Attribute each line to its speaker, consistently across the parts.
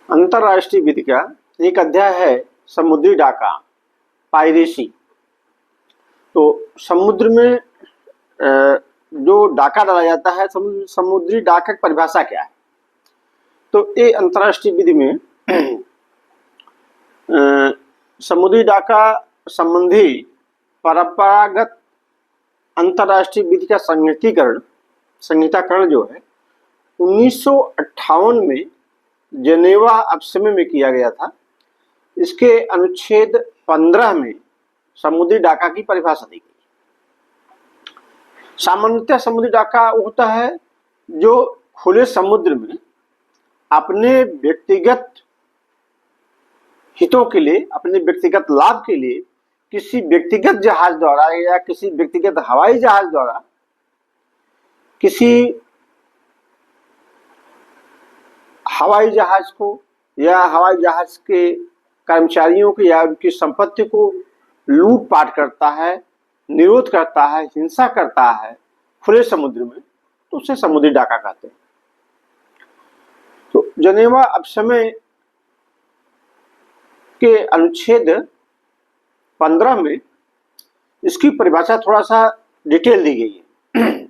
Speaker 1: अंतर्राष्ट्रीय विधि का एक अध्याय है समुद्री डाका, पायरेसी। तो समुद्र में जो डाका डाला जाता है, समुद्री डाका की परिभाषा क्या है? तो ये अंतर्राष्ट्रीय विधि में समुद्री डाका संबंधी परंपरागत अंतर्राष्ट्रीय विधि का संहिताकरण जो है 1958 में जेनेवा उपसमय में किया गया था। इसके अनुच्छेद 15 में समुद्री डाका की परिभाषा दी गई। सामान्यतः समुद्री डाका होता है जो खुले समुद्र में अपने व्यक्तिगत हितों के लिए, अपने व्यक्तिगत लाभ के लिए किसी व्यक्तिगत जहाज द्वारा या किसी व्यक्तिगत हवाई जहाज द्वारा किसी हवाई जहाज को या हवाई जहाज के कर्मचारियों की या उनकी संपत्ति को लूटपाट करता है, निरोध करता है, हिंसा करता है खुले समुद्र में, तो उसे समुद्री डाका कहते हैं। तो जेनेवा उपसमय के अनुच्छेद 15 में इसकी परिभाषा थोड़ा सा डिटेल दी गई है।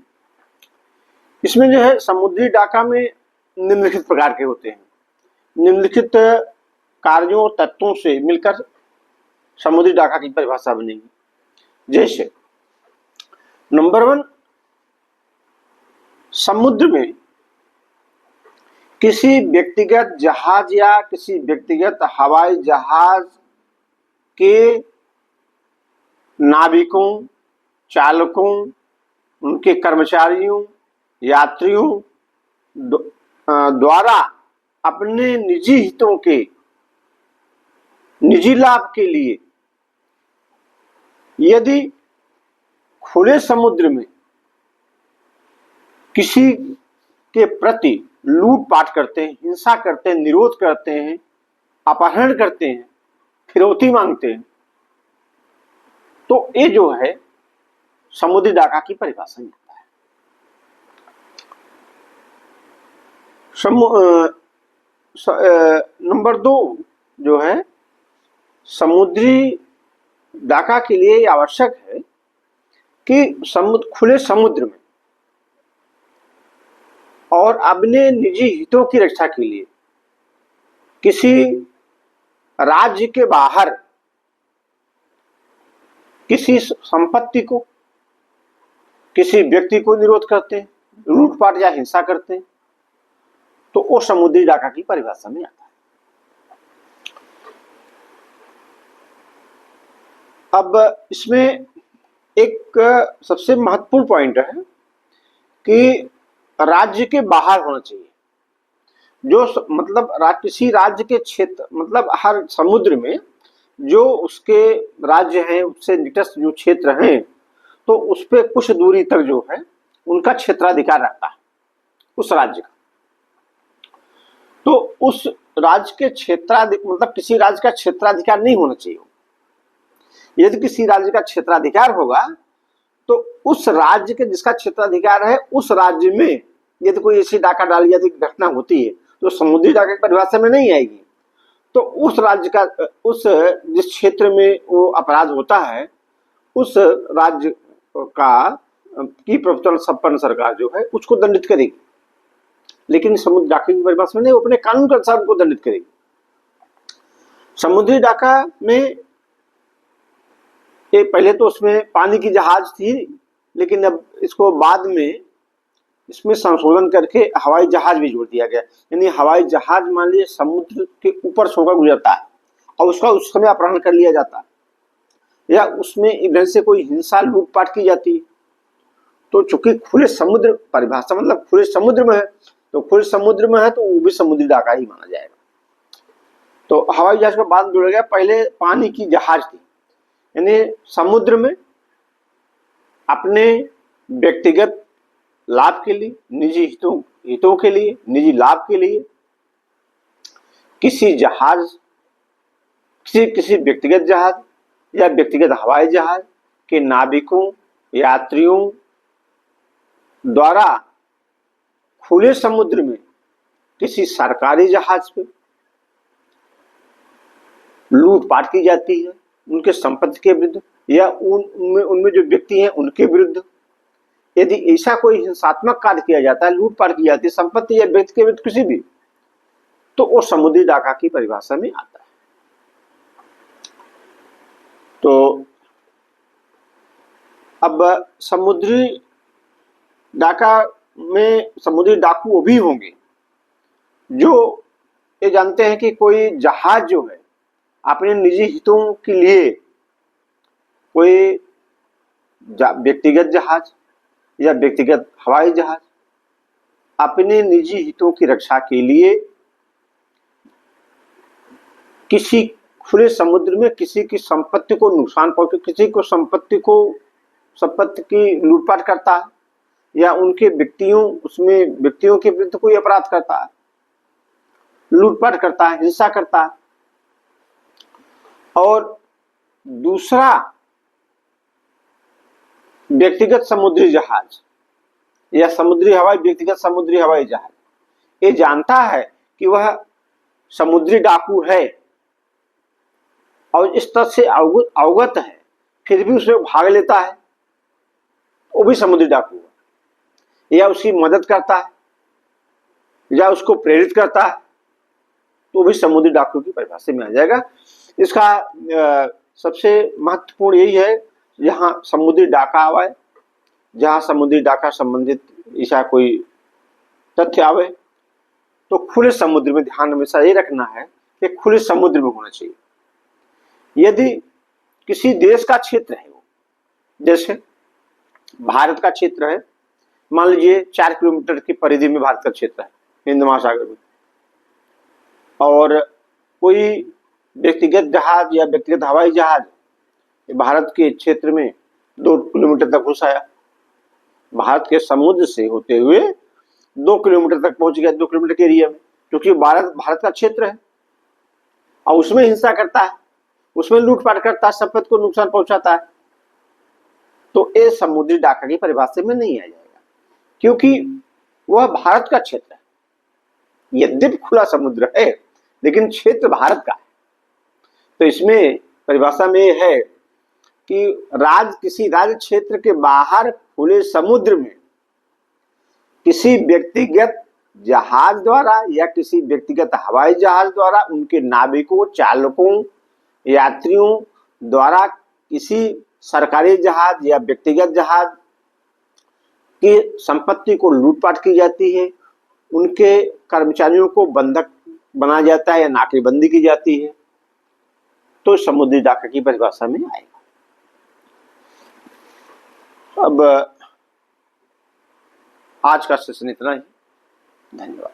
Speaker 1: इसमें जो है समुद्री डाका में निम्नलिखित प्रकार के होते हैं। निम्नलिखित कार्यों और तत्वों से मिलकर समुद्री डाका की परिभाषा बनेगी। जैसे नंबर 1, समुद्र में किसी व्यक्तिगत जहाज या किसी व्यक्तिगत हवाई जहाज के नाविकों, चालकों, उनके कर्मचारियों, यात्रियों द्वारा अपने निजी हितों के, निजी लाभ के लिए यदि खुले समुद्र में किसी के प्रति लूटपाट करते हैं, हिंसा करते हैं, निरोध करते हैं, अपहरण करते हैं, फिरौती मांगते हैं, तो ये जो है समुद्री डाका की परिभाषा में आता है। नंबर 2 जो है, समुद्री डाका के लिए आवश्यक है कि खुले समुद्र में और अपने निजी हितों की रक्षा के लिए किसी राज्य के बाहर किसी संपत्ति को, किसी व्यक्ति को निरोध करते हैं, लूटपाट या हिंसा करते हैं, तो वो समुद्री डाका की परिभाषा में आता है। अब इसमें एक सबसे महत्वपूर्ण पॉइंट है कि राज्य के बाहर होना चाहिए। जो मतलब किसी राज्य के क्षेत्र, मतलब हर समुद्र में जो उसके राज्य हैं, उससे निकटस्थ जो क्षेत्र हैं, तो उस पर कुछ दूरी तक जो है उनका क्षेत्राधिकार रहता है उस राज्य का। तो उस राज्य के मतलब किसी राज्य का क्षेत्राधिकार नहीं होना चाहिए। यदि किसी राज्य का क्षेत्राधिकार होगा तो उस राज्य के जिसका क्षेत्राधिकार है, उस राज्य में यदि कोई ऐसी डाका डाली जाती घटना होती है तो समुद्री डाका की परिभाषा में नहीं आएगी। तो उस राज्य का, उस जिस क्षेत्र में वो अपराध होता है, उस राज्य का की प्रभुत्व संपन्न सरकार जो है उसको दंडित करेगी। लेकिन समुद्री डाका की परिभाषा में नहीं, वो अपने कानून के अनुसार उनको दंडित करेगी। समुद्री डाका में पहले तो उसमें पानी की जहाज थी, लेकिन अब इसको बाद में इसमें संशोधन करके हवाई जहाज भी जोड़ दिया गया। यानी हवाई जहाज मान लीजिए समुद्र के ऊपर से होकर गुजरता है और उसका उस समय अपहरण कर लिया जाता है, या उसमें इधर से कोई हिंसा लूटपाट की जाती है, तो चूंकि खुले समुद्र परिभाषा मतलब खुले समुद्र में है, तो खुले समुद्र में है तो वो भी समुद्री डाका ही माना जाएगा। तो हवाई जहाज का बाद जोड़ा गया। पहले पानी की जहाज थी, यानी समुद्र में अपने व्यक्तिगत लाभ के लिए, निजी हितों के लिए, निजी लाभ के लिए किसी जहाज, किसी व्यक्तिगत जहाज या व्यक्तिगत हवाई जहाज के नाविकों, यात्रियों द्वारा खुले समुद्र में किसी सरकारी जहाज पे लूटपाट की जाती है उनके संपत्ति के विरुद्ध या उनमें जो व्यक्ति हैं उनके विरुद्ध। यदि ऐसा कोई हिंसात्मक कार्य किया जाता है, लूटपाट की जाती है संपत्ति या व्यक्ति के विरुद्ध किसी भी, तो वो समुद्री डाका की परिभाषा में आता है। तो अब समुद्री डाका में समुद्री डाकू वो भी होंगे जो ये जानते हैं कि कोई जहाज जो है अपने निजी हितों के लिए, कोई व्यक्तिगत जहाज या व्यक्तिगत हवाई जहाज अपने निजी हितों की रक्षा के लिए किसी खुले समुद्र में किसी की संपत्ति को नुकसान पहुंचे, किसी को संपत्ति की लूटपाट करता है या उनके व्यक्तियों के विरुद्ध कोई अपराध करता है, लूटपाट करता है, हिंसा करता है। और दूसरा व्यक्तिगत समुद्री जहाज या व्यक्तिगत समुद्री हवाई जहाज ये जानता है कि वह समुद्री डाकू है और इस तरह से अवगत है, फिर भी उसमें भाग लेता है, वो भी समुद्री डाकू है। या उसकी मदद करता है या उसको प्रेरित करता है, तो भी समुद्री डाकू की परिभाषा में आ जाएगा। इसका सबसे महत्वपूर्ण यही है, जहां समुद्री डाका आवे, जहां समुद्री डाका संबंधित ऐसा कोई तथ्य आवे, तो खुले समुद्र में ध्यान हमेशा ये रखना है कि खुले समुद्र में होना चाहिए। यदि किसी देश का क्षेत्र है, वो जैसे भारत का क्षेत्र है, मान लीजिए 4 किलोमीटर की परिधि में भारत का क्षेत्र है हिंद महासागर में, और कोई व्यक्तिगत जहाज या व्यक्तिगत हवाई जहाज भारत के क्षेत्र में 2 किलोमीटर तक घुस आया, भारत के समुद्र से होते हुए 2 किलोमीटर तक पहुंच गया, 2 किलोमीटर के एरिया में, क्योंकि भारत का क्षेत्र है और उसमें हिंसा करता है, उसमें लूटपाट करता है, संपत्ति को नुकसान पहुंचाता है, तो ये समुद्री डाका की परिभाषा में नहीं आ जाएगा, क्योंकि वह भारत का क्षेत्र है। यद्यपि खुला समुद्र है लेकिन क्षेत्र भारत का है। तो इसमें परिभाषा में यह है कि किसी राज्य क्षेत्र के बाहर खुले समुद्र में किसी व्यक्तिगत जहाज द्वारा या किसी व्यक्तिगत हवाई जहाज द्वारा उनके नाविकों, चालकों, यात्रियों द्वारा किसी सरकारी जहाज या व्यक्तिगत जहाज की संपत्ति को लूटपाट की जाती है, उनके कर्मचारियों को बंधक बनाया जाता है या नाकेबंदी की जाती है, तो समुद्री डाका की परिभाषा में आएगा। अब आज का सेशन इतना ही। धन्यवाद।